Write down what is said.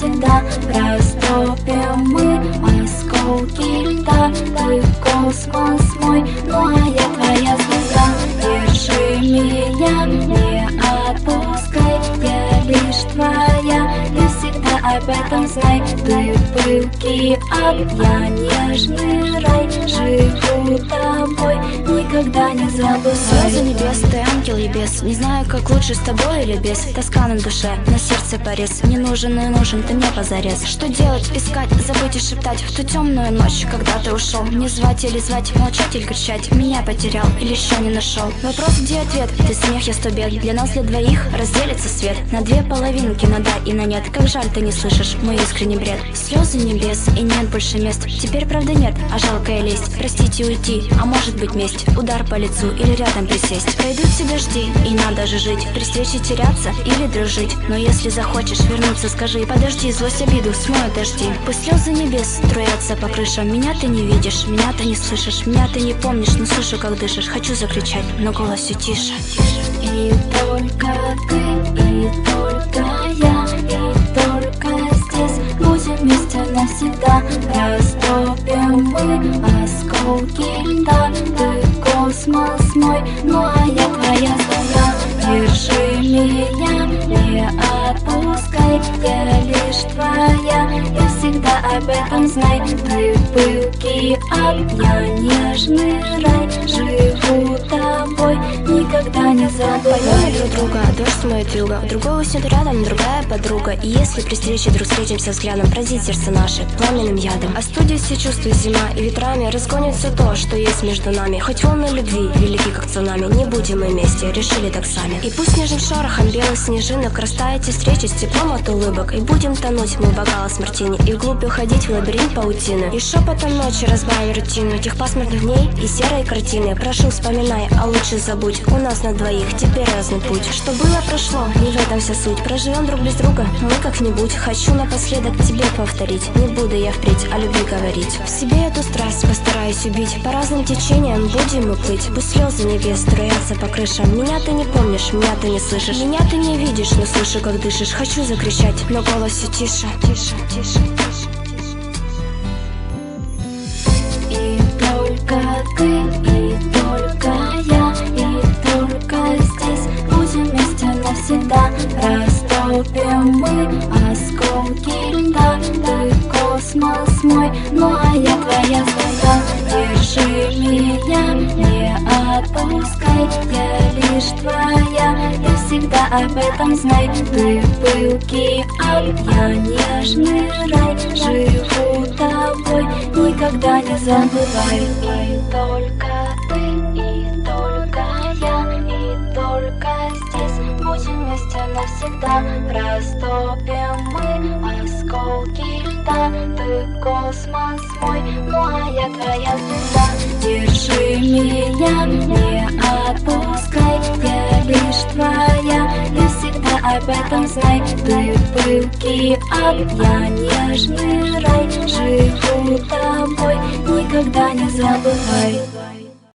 навсегда. Растопим мы осколки льда. Ты космос мой, ну а я твоя звезда. Держи меня, не отпускай, я лишь твоя, ты всегда об этом знай. Ты пылкий ад, я нежный рай, живу тобой, никогда не забывай. Слезы небес, ты ангел и бес. Не знаю, как лучше с тобой или без. Тоска на душе, на сердце порез. Не нужен и нужен ты мне позарез. Что делать, искать, забыть и шептать в ту темную ночь, когда ты ушел. Не звать или звать, молчать или кричать. Меня потерял или еще не нашел. Вопрос, где ответ? Ты смех, я сто бед. Для нас, для двоих разделится свет на две половинки, на да и на нет. Как жаль, ты не слышишь мой искренний бред. Слезы небес и нет больше мест. Теперь правда нет, а жалкая лесть. Простить и уйти, а может быть месть. Удар по лицу или рядом присесть. Пойду тебя жди, и надо же жить. При встрече теряться или дружить. Но если захочешь вернуться, скажи. Подожди, злость обиду смоют дожди. Пусть слезы небес струятся по крышам. Меня ты не видишь, меня ты не слышишь, меня ты не помнишь, но слышу, как дышишь. Хочу закричать, но голос все тише. И только ты, и только я, и только здесь будем вместе навсегда. Растопим мы осколки льда. Ты космос мой, ну а я твоя звезда. Держи меня, не отпускай, я лишь твоя, я всегда об этом знай. Ты пылкий ад, я нежный рай, живу тобой, никогда не забывай. Поймем друг друга, дождь моет юга. Другой уснет рядом, другая подруга. И если при встрече вдруг встретимся взглядом, пронзит сердце наше пламенным ядом. Остудит все чувства зима, и ветрами разгонит все то, что есть между нами. Хоть волны любви велики, как цунами, не будем мы вместе, решили так сами. И пусть нежным шорохом белых снежинок растает встречи с теплом от улыбок. И будем тонуть мы в бокалы с мартини, и вглубь уходить в лабиринт паутины. И шепотом ночи разбавим рутину тех пасмурных дней и серой картины. Прошу, вспоминай, а лучше забудь, у нас на двоих теперь разный путь. Что было, прошло, не в этом вся суть. Проживем друг без друга, мы как-нибудь. Хочу напоследок тебе повторить, не буду я впредь о любви говорить. В себе эту страсть постараюсь убить, по разным течениям будем мы плыть. Пусть слезы небес струятся по крышам. Меня ты не помнишь, меня ты не слышишь, меня ты не видишь, но слышу, как дышишь. Хочу закричать, но голос все тише, тише, тише, тише. И только ты, и только я, и только здесь будем вместе навсегда. Растопим мы осколки льда. Ты космос мой, ну а я твоя звезда. Держи меня, не отпускай, я лишь твоя, я всегда об этом знай. Ты пылкий ад, я нежный рай, живу тобой, никогда не забывай. И только ты, и только я, и только здесь будем вместе навсегда. Растопим мы осколки льда. Ты космос мой, ну а я твоя звезда. Держи меня, не отпускай, я лишь твоя, я всегда об этом знай. Ты пылкий ад, я нежный рай, живу тобой, никогда не забывай.